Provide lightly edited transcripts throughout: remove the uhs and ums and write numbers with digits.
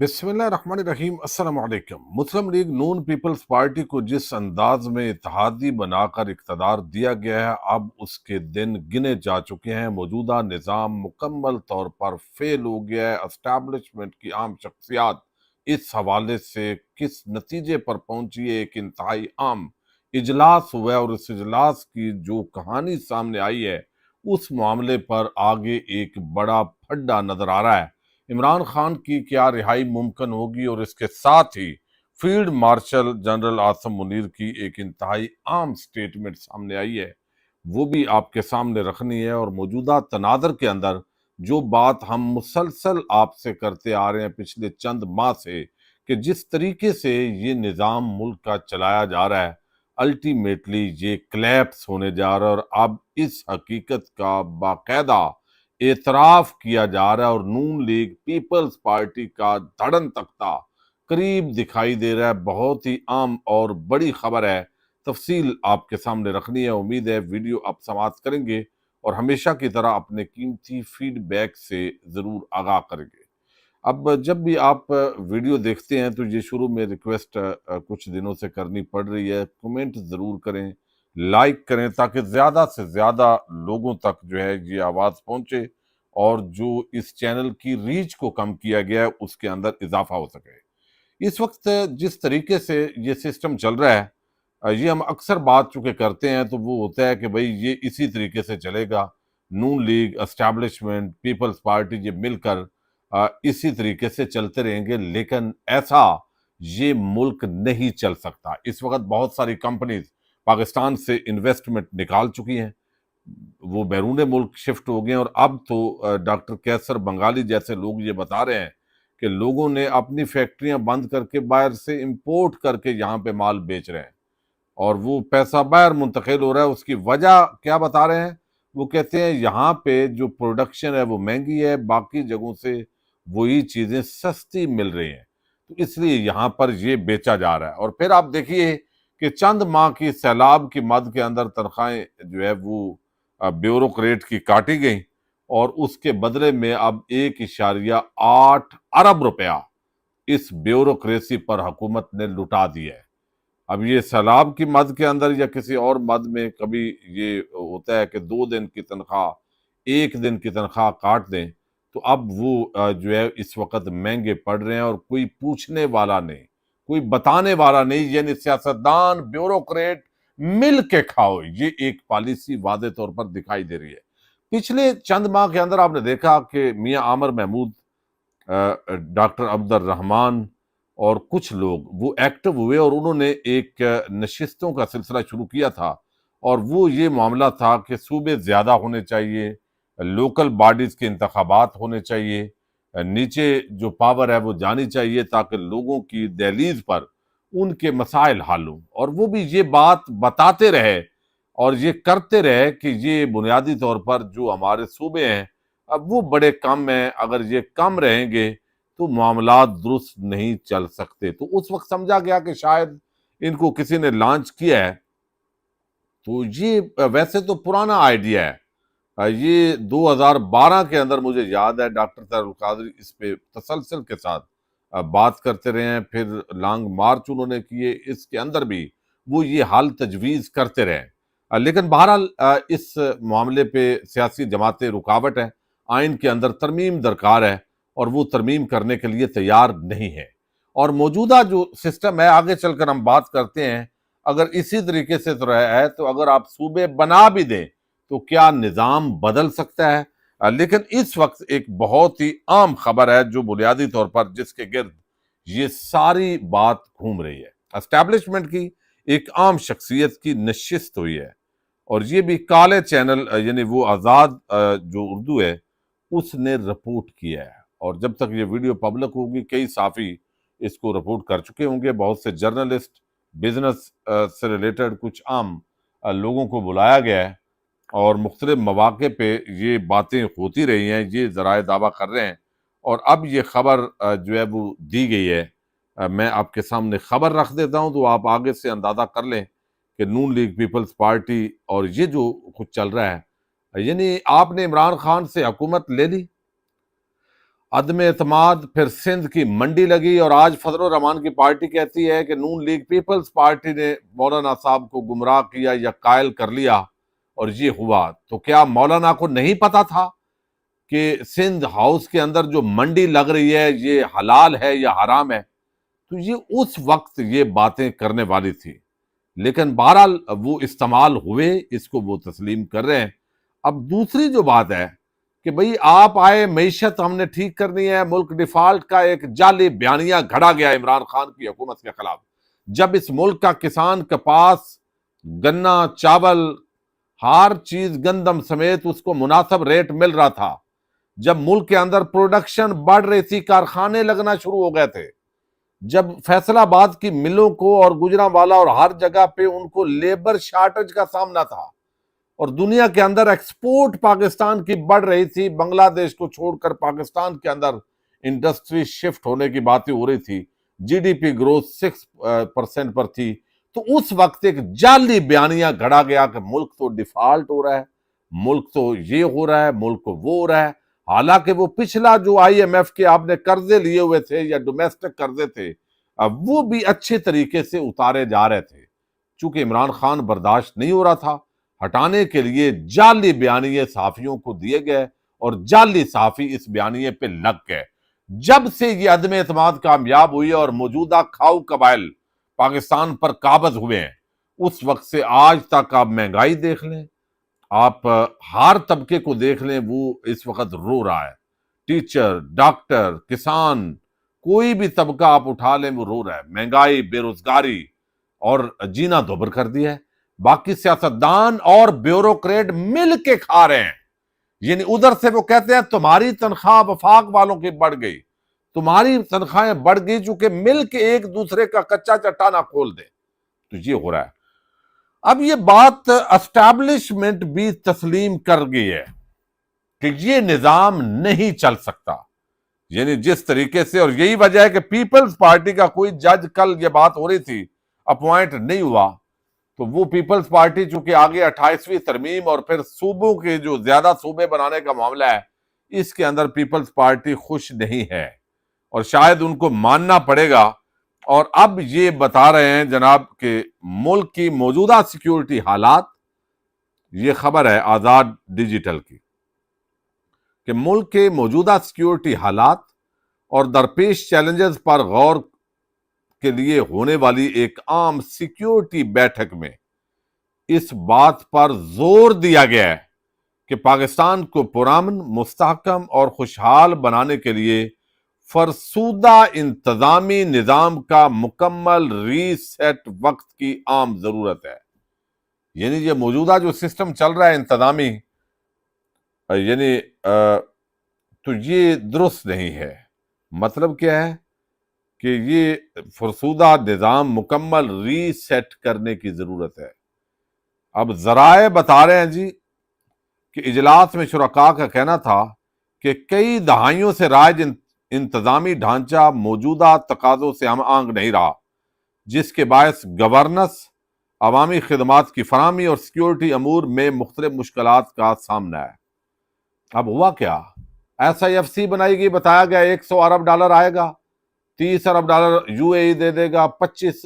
بسم اللہ الرحمن الرحیم۔ السلام علیکم۔ مسلم لیگ نون پیپلز پارٹی کو جس انداز میں اتحادی بنا کر اقتدار دیا گیا ہے، اب اس کے دن گنے جا چکے ہیں۔ موجودہ نظام مکمل طور پر فیل ہو گیا ہے۔ اسٹیبلشمنٹ کی عام شخصیات اس حوالے سے کس نتیجے پر پہنچی ہے؟ ایک انتہائی عام اجلاس ہوا ہے اور اس اجلاس کی جو کہانی سامنے آئی ہے اس معاملے پر آگے ایک بڑا پھڈا نظر آ رہا ہے۔ عمران خان کی کیا رہائی ممکن ہوگی، اور اس کے ساتھ ہی field marshal general Asim Munir کی ایک انتہائی عام سٹیٹمنٹ سامنے آئی ہے، وہ بھی آپ کے سامنے رکھنی ہے۔ اور موجودہ تناظر کے اندر جو بات ہم مسلسل آپ سے کرتے آ رہے ہیں پچھلے چند ماہ سے، کہ جس طریقے سے یہ نظام ملک کا چلایا جا رہا ہے، الٹیمیٹلی یہ کلیپس ہونے جا رہا ہے، اور اب اس حقیقت کا باقاعدہ اعتراف کیا جا رہا ہے، اور نون لیگ پیپلز پارٹی کا دھڑن تختہ قریب دکھائی دے رہا ہے۔ بہت ہی عام اور بڑی خبر ہے، تفصیل آپ کے سامنے رکھنی ہے۔ امید ہے ویڈیو آپ سماعت کریں گے اور ہمیشہ کی طرح اپنے قیمتی فیڈ بیک سے ضرور آگاہ کریں گے۔ اب جب بھی آپ ویڈیو دیکھتے ہیں تو یہ شروع میں ریکویسٹ کچھ دنوں سے کرنی پڑ رہی ہے، کمنٹ ضرور کریں، لائک کریں، تاکہ زیادہ سے زیادہ لوگوں تک جو ہے یہ آواز پہنچے اور جو اس چینل کی ریچ کو کم کیا گیا ہے اس کے اندر اضافہ ہو سکے۔ اس وقت جس طریقے سے یہ سسٹم چل رہا ہے، یہ ہم اکثر بات چونکہ کرتے ہیں تو وہ ہوتا ہے کہ بھئی یہ اسی طریقے سے چلے گا، نون لیگ، اسٹیبلشمنٹ، پیپلز پارٹی یہ مل کر اسی طریقے سے چلتے رہیں گے، لیکن ایسا یہ ملک نہیں چل سکتا۔ اس وقت بہت ساری کمپنیز پاکستان سے انویسٹمنٹ نکال چکی ہیں، وہ بیرون ملک شفٹ ہو گئے ہیں، اور اب تو ڈاکٹر کیسر بنگالی جیسے لوگ یہ بتا رہے ہیں کہ لوگوں نے اپنی فیکٹریاں بند کر کے باہر سے امپورٹ کر کے یہاں پہ مال بیچ رہے ہیں، اور وہ پیسہ باہر منتقل ہو رہا ہے۔ اس کی وجہ کیا بتا رہے ہیں؟ وہ کہتے ہیں یہاں پہ جو پروڈکشن ہے وہ مہنگی ہے، باقی جگہوں سے وہی چیزیں سستی مل رہی ہیں، تو اس لیے یہاں پر یہ بیچا جا رہا ہے۔ اور پھر آپ دیکھیے کہ چند ماہ کی سیلاب کی مد کے اندر تنخواہیں جو ہے وہ بیوروکریٹ کی کاٹی گئیں، اور اس کے بدلے میں اب 1.8 ارب روپیہ اس بیوروکریسی پر حکومت نے لٹا دیا ہے۔ اب یہ سیلاب کی مد کے اندر یا کسی اور مد میں کبھی یہ ہوتا ہے کہ 2 دن کی تنخواہ 1 دن کی تنخواہ کاٹ دیں، تو اب وہ جو ہے اس وقت مہنگے پڑ رہے ہیں، اور کوئی پوچھنے والا نہیں، کوئی بتانے والا نہیں، یعنی سیاستدان، بیوروکریٹ مل کے کھاؤ، یہ ایک پالیسی واضح طور پر دکھائی دے رہی ہے۔ پچھلے چند ماہ کے اندر آپ نے دیکھا کہ میاں عامر محمود، ڈاکٹر عبد الرحمان اور کچھ لوگ وہ ایکٹیو ہوئے، اور انہوں نے ایک نشستوں کا سلسلہ شروع کیا تھا، اور وہ یہ معاملہ تھا کہ صوبے زیادہ ہونے چاہیے، لوکل باڈیز کے انتخابات ہونے چاہیے، نیچے جو پاور ہے وہ جانی چاہیے، تاکہ لوگوں کی دہلیز پر ان کے مسائل حل ہوں۔ اور وہ بھی یہ بات بتاتے رہے اور یہ کرتے رہے کہ یہ بنیادی طور پر جو ہمارے صوبے ہیں اب وہ بڑے کم ہیں، اگر یہ کم رہیں گے تو معاملات درست نہیں چل سکتے۔ تو اس وقت سمجھا گیا کہ شاید ان کو کسی نے لانچ کیا ہے۔ تو یہ ویسے تو پرانا آئیڈیا ہے، یہ 2012 کے اندر مجھے یاد ہے ڈاکٹر طاہر القادری اس پہ تسلسل کے ساتھ بات کرتے رہے ہیں، پھر لانگ مارچ انہوں نے کیے، اس کے اندر بھی وہ یہ حل تجویز کرتے رہے، لیکن بہرحال اس معاملے پہ سیاسی جماعتیں رکاوٹ ہے، آئین کے اندر ترمیم درکار ہے، اور وہ ترمیم کرنے کے لیے تیار نہیں ہے۔ اور موجودہ جو سسٹم ہے، آگے چل کر ہم بات کرتے ہیں، اگر اسی طریقے سے تو رہا ہے تو اگر آپ صوبے بنا بھی دیں تو کیا نظام بدل سکتا ہے؟ لیکن اس وقت ایک بہت ہی عام خبر ہے جو بنیادی طور پر جس کے گرد یہ ساری بات گھوم رہی ہے، اسٹیبلشمنٹ کی ایک عام شخصیت کی نشست ہوئی ہے، اور یہ بھی کالے چینل یعنی وہ آزاد جو اردو ہے اس نے رپورٹ کیا ہے، اور جب تک یہ ویڈیو پبلک ہوگی کئی صحافی اس کو رپورٹ کر چکے ہوں گے، بہت سے جرنلسٹ، بزنس سے ریلیٹڈ کچھ عام لوگوں کو بلایا گیا ہے، اور مختلف مواقع پہ یہ باتیں ہوتی رہی ہیں، یہ ذرائع دعویٰ کر رہے ہیں، اور اب یہ خبر جو ہے وہ دی گئی ہے۔ میں آپ کے سامنے خبر رکھ دیتا ہوں تو آپ آگے سے اندازہ کر لیں کہ نون لیگ پیپلز پارٹی اور یہ جو کچھ چل رہا ہے، یعنی آپ نے عمران خان سے حکومت لے لی، عدم اعتماد، پھر سندھ کی منڈی لگی، اور آج فضل الرحمان کی پارٹی کہتی ہے کہ نون لیگ پیپلز پارٹی نے مولانا صاحب کو گمراہ کیا یا قائل کر لیا اور یہ ہوا۔ تو کیا مولانا کو نہیں پتا تھا کہ سندھ ہاؤس کے اندر جو منڈی لگ رہی ہے یہ حلال ہے یا حرام ہے؟ تو یہ اس وقت یہ باتیں کرنے والی تھی، لیکن بہرحال وہ استعمال ہوئے، اس کو وہ تسلیم کر رہے ہیں۔ اب دوسری جو بات ہے کہ بھئی آپ آئے، معیشت ہم نے ٹھیک کرنی ہے، ملک ڈیفالٹ کا ایک جعلی بیانیہ گھڑا گیا عمران خان کی حکومت کے خلاف، جب اس ملک کا کسان کپاس، گنا، چاول، ہر چیز گندم سمیت اس کو مناسب ریٹ مل رہا تھا، جب ملک کے اندر پروڈکشن بڑھ رہی تھی، کارخانے لگنا شروع ہو گئے تھے، جب فیصل آباد کی ملوں کو اور گجرانوالہ اور ہر جگہ پہ ان کو لیبر شارٹیج کا سامنا تھا، اور دنیا کے اندر ایکسپورٹ پاکستان کی بڑھ رہی تھی، بنگلہ دیش کو چھوڑ کر پاکستان کے اندر انڈسٹری شفٹ ہونے کی باتیں ہو رہی تھی، جی ڈی پی گروتھ 6% پر تھی، تو اس وقت ایک جعلی بیانیہ گھڑا گیا کہ ملک تو ڈیفالٹ ہو رہا ہے، ملک تو یہ ہو رہا ہے، ملک کو وہ ہو رہا ہے، حالانکہ وہ پچھلا جو آئی ایم ایف کے آپ نے قرضے لیے ہوئے تھے یا ڈومیسٹک قرضے تھے، وہ بھی اچھے طریقے سے اتارے جا رہے تھے، چونکہ عمران خان برداشت نہیں ہو رہا تھا، ہٹانے کے لیے جعلی بیانیے صحافیوں کو دیے گئے اور جعلی صحافی اس بیانیے پہ لگ گئے۔ جب سے یہ عدم اعتماد کامیاب ہوئی اور موجودہ کھاؤ قبائل پاکستان پر قابض ہوئے ہیں، اس وقت سے آج تک آپ مہنگائی دیکھ لیں، آپ ہر طبقے کو دیکھ لیں، وہ اس وقت رو رہا ہے، ٹیچر، ڈاکٹر، کسان، کوئی بھی طبقہ آپ اٹھا لیں وہ رو رہا ہے، مہنگائی، بے روزگاری اور جینا دوبر کر دیا ہے۔ باقی سیاستدان اور بیوروکریٹ مل کے کھا رہے ہیں، یعنی ادھر سے وہ کہتے ہیں تمہاری تنخواہ وفاق والوں کی بڑھ گئی، تمہاری تنخواہیں بڑھ گئی، چونکہ مل کے ایک دوسرے کا کچا چٹانہ کھول دیں، تو یہ ہو رہا ہے۔ اب یہ بات اسٹیبلشمنٹ بھی تسلیم کر گئی ہے کہ یہ نظام نہیں چل سکتا، یعنی جس طریقے سے، اور یہی وجہ ہے کہ پیپلز پارٹی کا کوئی جج، کل یہ بات ہو رہی تھی، اپوائنٹ نہیں ہوا، تو وہ پیپلز پارٹی چونکہ آگے 28ویں ترمیم اور پھر صوبوں کے جو زیادہ صوبے بنانے کا معاملہ ہے، اس کے اندر پیپلز پارٹی خوش نہیں ہے، اور شاید ان کو ماننا پڑے گا۔ اور اب یہ بتا رہے ہیں جناب کہ ملک کی موجودہ سیکیورٹی حالات، یہ خبر ہے آزاد ڈیجیٹل کی، کہ ملک کے موجودہ سیکیورٹی حالات اور درپیش چیلنجز پر غور کے لیے ہونے والی ایک عام سیکیورٹی بیٹھک میں اس بات پر زور دیا گیا ہے کہ پاکستان کو پرامن، مستحکم اور خوشحال بنانے کے لیے فرسودہ انتظامی نظام کا مکمل ری سیٹ وقت کی عام ضرورت ہے۔ یعنی یہ موجودہ جو سسٹم چل رہا ہے انتظامی، یعنی تو یہ درست نہیں ہے۔ مطلب کیا ہے کہ یہ فرسودہ نظام مکمل ری سیٹ کرنے کی ضرورت ہے۔ اب ذرائع بتا رہے ہیں جی کہ اجلاس میں شرکاء کا کہنا تھا کہ کئی دہائیوں سے رائج انتظامی ڈھانچہ موجودہ تقاضوں سے ہم آہنگ نہیں رہا، جس کے باعث گورننس، عوامی خدمات کی فراہمی اور سیکیورٹی امور میں مختلف مشکلات کا سامنا ہے۔ اب ہوا کیا؟ ایس آئی ایف سی بنائی گئی، بتایا گیا $100 ارب آئے گا، $30 ارب you a E they they God, 25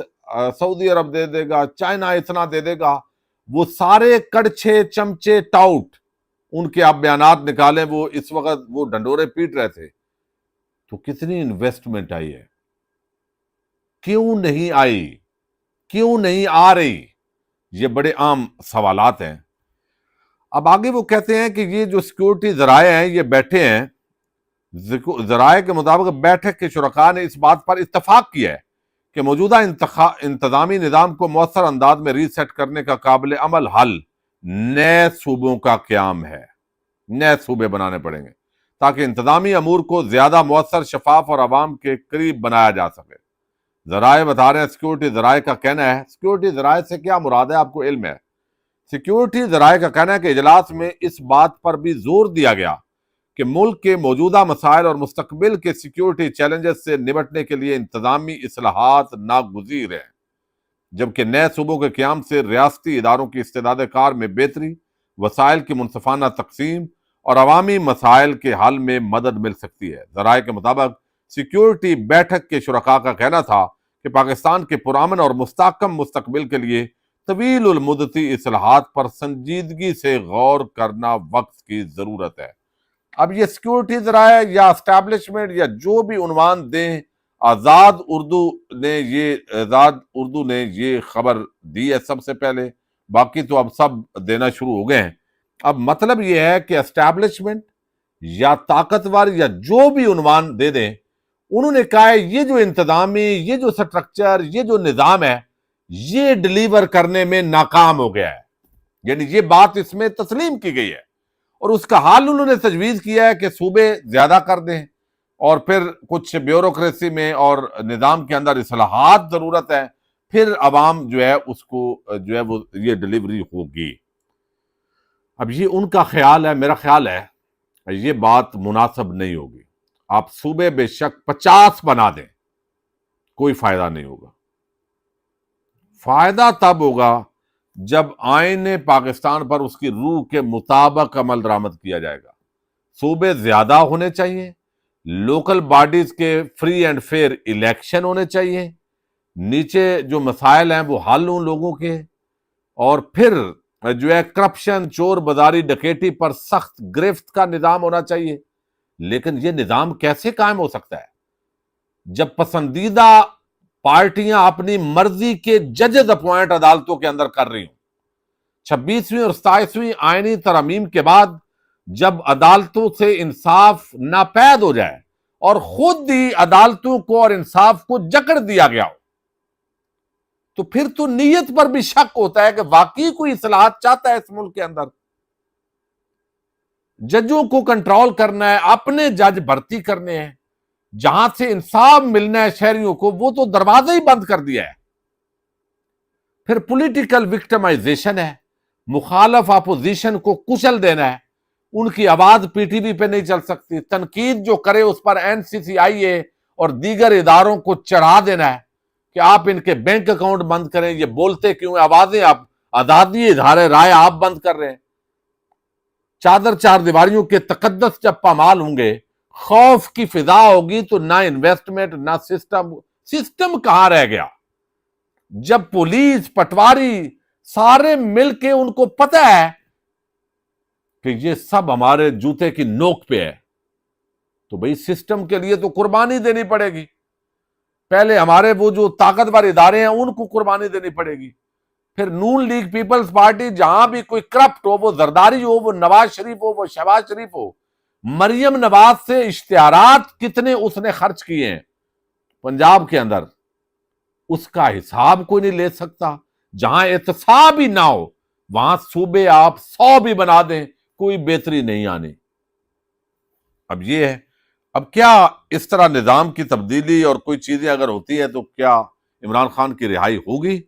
Saudi Arab they they God, China اتنا دے دے گا۔ وہ سارے کڑچھے، چمچے، ٹاؤٹ، ان کے آپ بیانات نکالیں، وہ اس وقت وہ ڈنڈورے پیٹ رہے تھے۔ تو کتنی انویسٹمنٹ آئی ہے؟ کیوں نہیں آئی؟ کیوں نہیں آ رہی؟ یہ بڑے عام سوالات ہیں۔ اب آگے وہ کہتے ہیں کہ یہ جو سیکیورٹی ذرائع ہیں یہ بیٹھے ہیں، ذرائع کے مطابق بیٹھک کے شرکاء نے اس بات پر اتفاق کیا ہے کہ موجودہ انتظامی نظام کو مؤثر انداز میں ری سیٹ کرنے کا قابل عمل حل نئے صوبوں کا قیام ہے۔ نئے صوبے بنانے پڑیں گے تاکہ انتظامی امور کو زیادہ مؤثر، شفاف اور عوام کے قریب بنایا جا سکے۔ ذرائع بتا رہے ہیں، سیکیورٹی ذرائع کا کہنا ہے، سیکیورٹی ذرائع سے کیا مراد ہے آپ کو علم ہے؟ سیکیورٹی ذرائع کا کہنا ہے کہ اجلاس میں اس بات پر بھی زور دیا گیا کہ ملک کے موجودہ مسائل اور مستقبل کے سیکیورٹی چیلنجز سے نمٹنے کے لیے انتظامی اصلاحات ناگزیر ہیں، جبکہ نئے صوبوں کے قیام سے ریاستی اداروں کی استعداد کار میں بہتری، وسائل کی منصفانہ تقسیم اور عوامی مسائل کے حل میں مدد مل سکتی ہے۔ ذرائع کے مطابق سیکیورٹی بیٹھک کے شرکاء کا کہنا تھا کہ پاکستان کے پرامن اور مستحکم مستقبل کے لیے طویل المدتی اصلاحات پر سنجیدگی سے غور کرنا وقت کی ضرورت ہے۔ اب یہ سیکیورٹی ذرائع یا اسٹیبلشمنٹ یا جو بھی عنوان دیں، آزاد اردو نے یہ خبر دی ہے سب سے پہلے، باقی تو اب سب دینا شروع ہو گئے ہیں۔ اب مطلب یہ ہے کہ اسٹیبلشمنٹ یا طاقتور یا جو بھی عنوان دے دیں، انہوں نے کہا ہے یہ جو انتظامی، یہ جو سٹرکچر، یہ جو نظام ہے، یہ ڈلیور کرنے میں ناکام ہو گیا ہے، یعنی یہ بات اس میں تسلیم کی گئی ہے، اور اس کا حال انہوں نے تجویز کیا ہے کہ صوبے زیادہ کر دیں، اور پھر کچھ بیوروکریسی میں اور نظام کے اندر اصلاحات ضرورت ہے، پھر عوام جو ہے اس کو جو ہے وہ یہ ڈلیوری ہوگی۔ اب یہ ان کا خیال ہے، میرا خیال ہے یہ بات مناسب نہیں ہوگی۔ آپ صوبے بے شک 50 بنا دیں، کوئی فائدہ نہیں ہوگا۔ فائدہ تب ہوگا جب آئین پاکستان پر اس کی روح کے مطابق عمل درآمد کیا جائے گا۔ صوبے زیادہ ہونے چاہیے، لوکل باڈیز کے فری اینڈ فیئر الیکشن ہونے چاہیے، نیچے جو مسائل ہیں وہ حل ہوں لوگوں کے، اور پھر جو ہے کرپشن، چور بازاری، ڈکیٹی پر سخت گرفت کا نظام ہونا چاہیے۔ لیکن یہ نظام کیسے قائم ہو سکتا ہے جب پسندیدہ پارٹیاں اپنی مرضی کے ججز اپوائنٹ عدالتوں کے اندر کر رہی ہوں؟ 26ویں اور 27ویں آئینی ترامیم کے بعد جب عدالتوں سے انصاف ناپید ہو جائے اور خود ہی عدالتوں کو اور انصاف کو جکڑ دیا گیا ہو، تو پھر تو نیت پر بھی شک ہوتا ہے کہ واقعی کوئی اصلاحات چاہتا ہے اس ملک کے اندر۔ ججوں کو کنٹرول کرنا ہے، اپنے جج بھرتی کرنے ہیں، جہاں سے انصاف ملنا ہے شہریوں کو، وہ تو دروازہ ہی بند کر دیا ہے۔ پھر پولیٹیکل وکٹمائزیشن ہے، مخالف اپوزیشن کو کچل دینا ہے، ان کی آواز پی ٹی وی پہ نہیں چل سکتی، تنقید جو کرے اس پر این سی سی آئی اے اور دیگر اداروں کو چڑھا دینا ہے کہ آپ ان کے بینک اکاؤنٹ بند کریں، یہ بولتے کیوں ہیں، آوازیں آپ آزادی اظہار رائے آپ بند کر رہے ہیں۔ چادر چار دیواریوں کے تقدس جب پامال ہوں گے، خوف کی فضا ہوگی، تو نہ انویسٹمنٹ نہ سسٹم کہاں رہ گیا؟ جب پولیس، پٹواری سارے مل کے ان کو پتہ ہے کہ یہ سب ہمارے جوتے کی نوک پہ ہے، تو بھئی سسٹم کے لیے تو قربانی دینی پڑے گی۔ پہلے ہمارے وہ جو طاقتور ادارے ہیں ان کو قربانی دینی پڑے گی، پھر نون لیگ پیپلز پارٹی جہاں بھی کوئی کرپٹ ہو، وہ زرداری ہو، وہ نواز شریف ہو، وہ شہباز شریف ہو، مریم نواز سے اشتہارات کتنے اس نے خرچ کیے ہیں پنجاب کے اندر، اس کا حساب کوئی نہیں لے سکتا۔ جہاں احتساب ہی نہ ہو وہاں صوبے آپ 100 بھی بنا دیں، کوئی بہتری نہیں آنی۔ اب یہ ہے، اب کیا اس طرح نظام کی تبدیلی اور کوئی چیزیں اگر ہوتی ہے تو کیا عمران خان کی رہائی ہوگی؟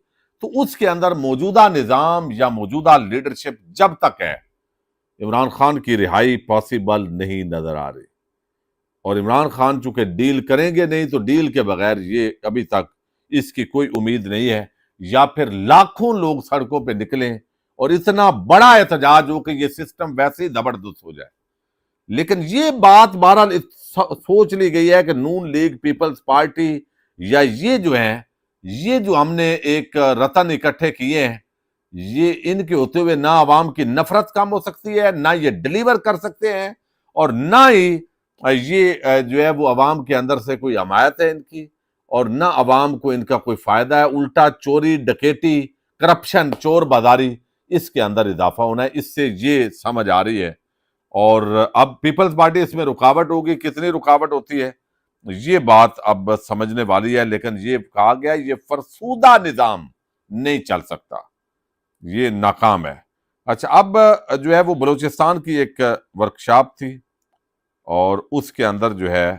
تو اس کے اندر موجودہ نظام یا موجودہ لیڈرشپ جب تک ہے، عمران خان کی رہائی پاسبل نہیں نظر آ رہی، اور عمران خان چونکہ ڈیل کریں گے نہیں، تو ڈیل کے بغیر یہ ابھی تک اس کی کوئی امید نہیں ہے، یا پھر لاکھوں لوگ سڑکوں پہ نکلیں اور اتنا بڑا احتجاج ہو کہ یہ سسٹم ویسے ہی زبردست ہو جائے۔ لیکن یہ بات بہرحال سوچ لی گئی ہے کہ نون لیگ پیپلز پارٹی یا یہ جو ہیں، یہ جو ہم نے ایک رتن اکٹھے کیے ہیں، یہ ان کے ہوتے ہوئے نہ عوام کی نفرت کم ہو سکتی ہے، نہ یہ ڈلیور کر سکتے ہیں، اور نہ ہی یہ جو ہے وہ عوام کے اندر سے کوئی حمایت ہے ان کی، اور نہ عوام کو ان کا کوئی فائدہ ہے۔ الٹا چوری، ڈکیٹی، کرپشن، چور بازاری، اس کے اندر اضافہ ہونا ہے۔ اس سے یہ سمجھ آ رہی ہے، اور اب پیپلز پارٹی اس میں رکاوٹ ہوگی، کتنی رکاوٹ ہوتی ہے یہ بات اب سمجھنے والی ہے، لیکن یہ کہا گیا یہ فرسودہ نظام نہیں چل سکتا، یہ ناکام ہے۔ اچھا، اب جو ہے وہ بلوچستان کی ایک ورکشاپ تھی، اور اس کے اندر جو ہے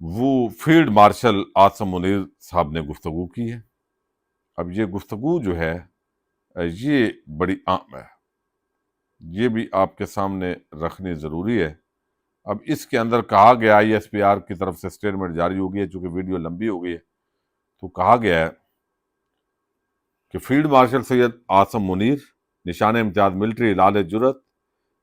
وہ فیلڈ مارشل عاصم منیر صاحب نے گفتگو کی ہے۔ اب یہ گفتگو جو ہے یہ بڑی عام ہے، یہ بھی آپ کے سامنے رکھنی ضروری ہے۔ اب اس کے اندر کہا گیا، آئی ایس پی آر کی طرف سے سٹیٹمنٹ جاری ہو گئی ہے، چونکہ ویڈیو لمبی ہو گئی ہے، تو کہا گیا ہے کہ فیلڈ مارشل سید عاصم منیر نشان امتیاز ملٹری ہلال جرت